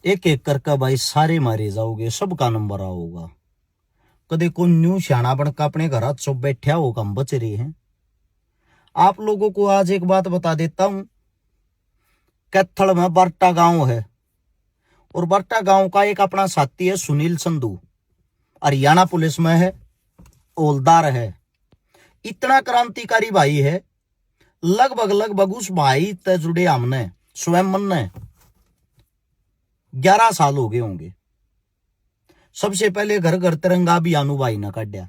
एक एक करके भाई सारे मारे जाओगे, सबका नंबर आओगा। कदे को न्यू श्याना बनकर अपने घर चुप बैठा हो, हम बच रहे हैं। आप लोगों को आज एक बात बता देता हूं। कैथल में बरटा गांव है, और बरटा गांव का एक अपना साथी है सुनील संधू, हरियाणा पुलिस में है, हवलदार है। इतना क्रांतिकारी भाई है, लगभग उस भाई से जुड़े हमने स्वयं मन ने 11 साल हो गए होंगे। सबसे पहले घर घर तिरंगा अभियान भाई ने काटा,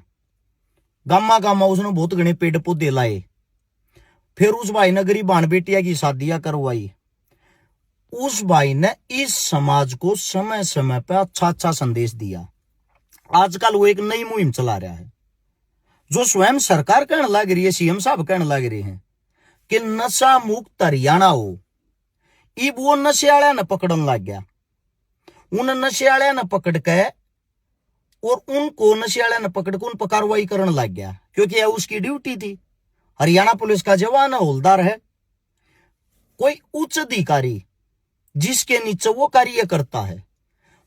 गामा गामा उसने बहुत घने पेड़ पौधे लाए। फिर उस भाई ने गरीब बाण बेटिया की शादियां करवाई। उस भाई ने इस समाज को समय समय पर अच्छा अच्छा संदेश दिया। आजकल वो एक नई मुहिम चला रहा है, जो स्वयं सरकार कहने लग रही है, सीएम साहब कहने लग रहे हैं कि नशा मुक्त हरियाणा हो। इब वो नशे वाले ने पकड़न लग गया। उन नशे वाले ने पकड़ के और उनको नशे वाले ने पकड़ के उन पर कार्रवाई करने लग गया, क्योंकि यह उसकी ड्यूटी थी। हरियाणा पुलिस का जवान है, हवलदार है। कोई उच्च अधिकारी जिसके नीचे वो कार्य करता है,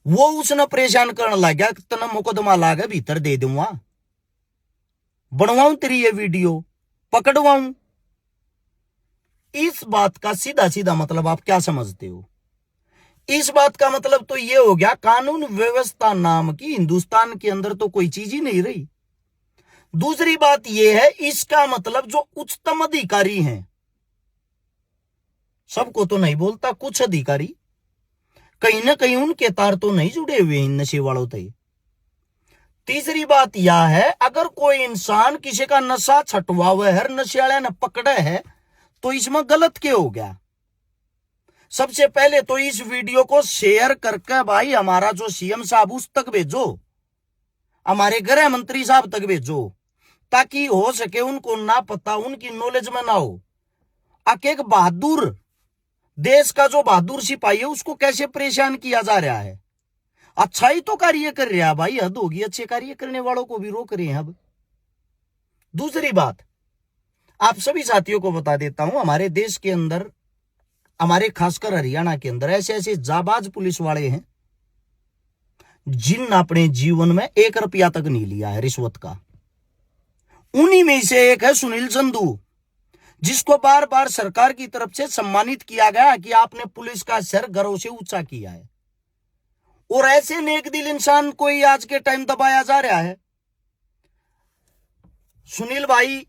वो उसने परेशान करने लग गया, तना मुकदमा लागे भीतर दे दूंगा, बनवाऊं तेरी ये वीडियो, पकड़वाऊं। इस बात का सीधा सीधा मतलब आप क्या समझते हो? इस बात का मतलब तो ये हो गया, कानून व्यवस्था नाम की हिंदुस्तान के अंदर तो कोई चीज ही नहीं रही। दूसरी बात यह है, इसका मतलब जो उच्चतम अधिकारी हैं, सबको तो नहीं बोलता, कुछ अधिकारी कहीं ना कहीं उनके तार तो नहीं जुड़े हुए इन नशे वालों से। तीसरी बात यह है, अगर कोई इंसान किसी का नशा छटवा हुआ है, हर नशे वाले ने पकड़े है, तो इसमें गलत क्या हो गया? सबसे पहले तो इस वीडियो को शेयर करके भाई हमारा जो सीएम साहब उस तक भेजो, हमारे गृह मंत्री साहब तक भेजो, ताकि हो सके उनको ना पता, उनकी नॉलेज में ना हो। एक बहादुर देश का जो बहादुर सिपाही है, उसको कैसे परेशान किया जा रहा है। अच्छा ही तो कार्य कर रहा है भाई, हद होगी, अच्छे कार्य करने वालों को भी रोक रहे हैं अब। दूसरी बात, आप सभी साथियों को बता देता हूं, हमारे देश के अंदर, हमारे खासकर हरियाणा के अंदर ऐसे ऐसे जाबाज पुलिस वाले हैं जिन अपने जीवन में 1 रुपया तक नहीं लिया है रिश्वत का। उन्हीं में से एक है सुनील संधू, जिसको बार बार सरकार की तरफ से सम्मानित किया गया कि आपने पुलिस का सर गर्व से ऊंचा किया है। और ऐसे नेक दिल इंसान को ही आज के टाइम दबाया जा रहा है। सुनील भाई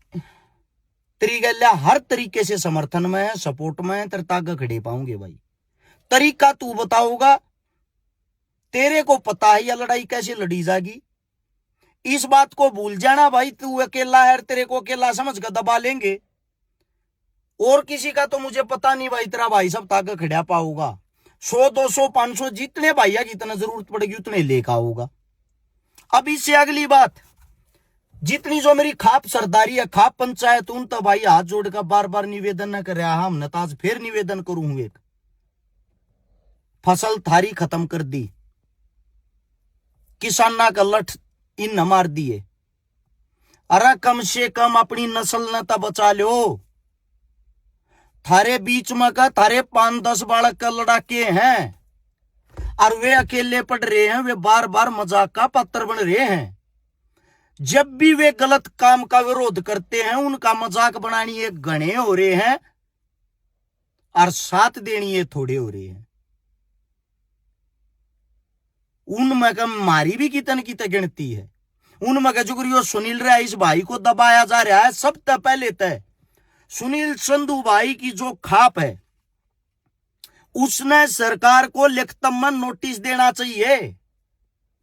तेरी गल्ला हर तरीके से समर्थन में है, सपोर्ट में है, तेरे तागे खड़े पाऊंगे भाई। तरीका तू बताओगा, तेरे को पता है यह लड़ाई कैसे लड़ी जाएगी। इस बात को भूल जाना भाई, तू अकेला है, तेरे को अकेला समझ कर दबा लेंगे। और किसी का तो मुझे पता नहीं भाई, तेरा भाई सब तागे खड़ा पाऊंगा। 100 200 500 जितने भैया की इतना जरूरत पड़ेगी उतने लेकर आऊंगा। अब इससे अगली बात, जितनी जो मेरी खाप सरदारी है, खाप पंचायत, उन तो भाई हाथ जोड़कर बार बार निवेदन न कर रहा, हम नताज फिर निवेदन करूं। एक फसल थारी खत्म कर दी, किसाना का लठ इन मार दिए। अरे कम से कम अपनी नस्ल न तो बचा लो। थारे बीच में का थारे 5-10 बालक का लड़ाके हैं, और वे अकेले पड़ रहे हैं, वे बार बार मजाक का पात्र बन रहे हैं। जब भी वे गलत काम का विरोध करते हैं, उनका मजाक बनानी एक घने हो रहे हैं और साथ देनी ये थोड़े हो रहे हैं। उनमें का मारी भी कितन की गिनती है। उनमें का जो सुनील रहा, इस भाई को दबाया जा रहा है। सब तक पहले तय सुनील संधू भाई की जो खाप है, उसने सरकार को लिखित नोटिस देना चाहिए,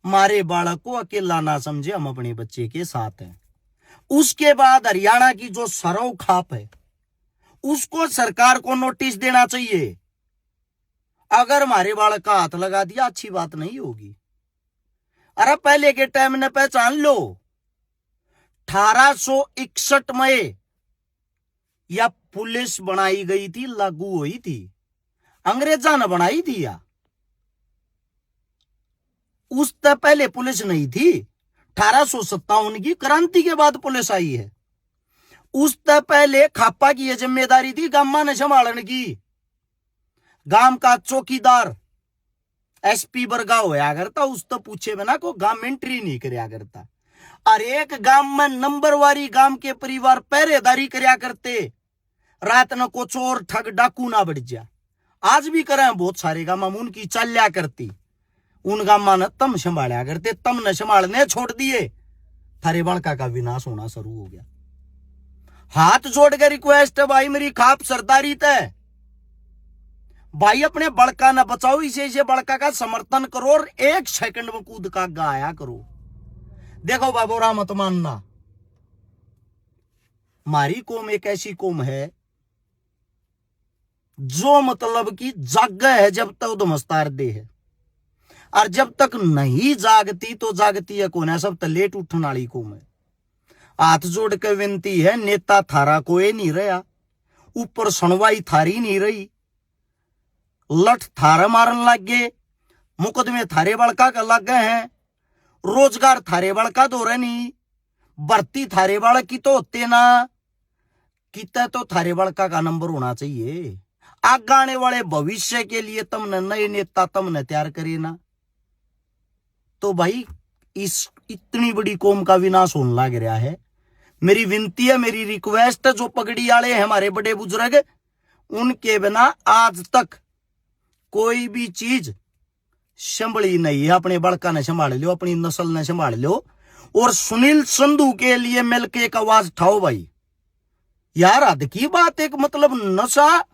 मारे बालक को अकेला ना समझे, हम अपने बच्चे के साथ हैं। उसके बाद हरियाणा की जो सरव खाप है, उसको सरकार को नोटिस देना चाहिए। अगर हमारे बालक का हाथ लगा दिया, अच्छी बात नहीं होगी। अरे पहले के टाइम ने पहचान लो, 1861 में यह पुलिस बनाई गई थी, लागू हुई थी, अंग्रेजा ने बनाई थी। या उससे पहले पुलिस नहीं थी। 1857 की क्रांति के बाद पुलिस आई है। उससे पहले खापा की यह जिम्मेदारी थी गामा ने संभालने की। गांव का चौकीदार एसपी बरगा होया करता, उस तो पूछे बिना को गांव एंट्री नहीं करया करता। और एक गांव में नंबरवारी गांव के परिवार पहरेदारी करया करते, रात न को चोर ठग डाकू ना बढ़ जा। आज भी करें बहुत सारे गांव में उनकी चल्या करती, उन गांव ने तम संभाला करते, तम न संभालने छोड़ दिए, थारे बालका का विनाश होना शुरू हो गया। हाथ जोड़कर रिक्वेस्ट है भाई, मेरी खाप सरदारी तय भाई, अपने बड़का न बचाओ, इसे बड़का का समर्थन करो और 1 सेकंड में कूद का गाया करो। देखो बाबूरा मत मानना, हमारी कौम एक ऐसी कौम है जो मतलब की जाग है जब तक उदमस्तार दे है, और जब तक नहीं जागती तो जागती है कौन है, सब तो लेट उठने वाली कौम है। हाथ जोड़ के विनती है, नेता थारा कोई नहीं रहा, ऊपर सुनवाई थारी नहीं रही, लठ थारा मारन लग गए, मुकदमे थारे बड़का का लग गए हैं, रोजगार थारे बड़का तो रहे नहीं, भर्ती थारे बड़ा की तो होते ना, कितना तो थारे बड़का का नंबर होना चाहिए। आगे आने वाले भविष्य के लिए तुमने नए नेता तुमने तैयार करे ना, तो भाई इस इतनी बड़ी कौम का विनाश होने लग रहा है। मेरी विनती है, मेरी रिक्वेस्ट है, जो पगड़ी वाले हैं हमारे बड़े बुजुर्ग, उनके बिना आज तक कोई भी चीज संभली नहीं है। अपने बड़का ने संभाल लो, अपनी नस्ल ने संभाल लो, और सुनील संधू के लिए मिलकर एक आवाज उठाओ भाई। यार हद की बात, एक मतलब नशा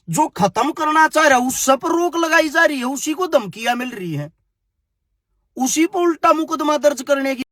जो खत्म करना चाह रहा है उस सब पर रोक लगाई जा रही है, उसी को धमकियां मिल रही है, उसी पर उल्टा मुकदमा दर्ज करने की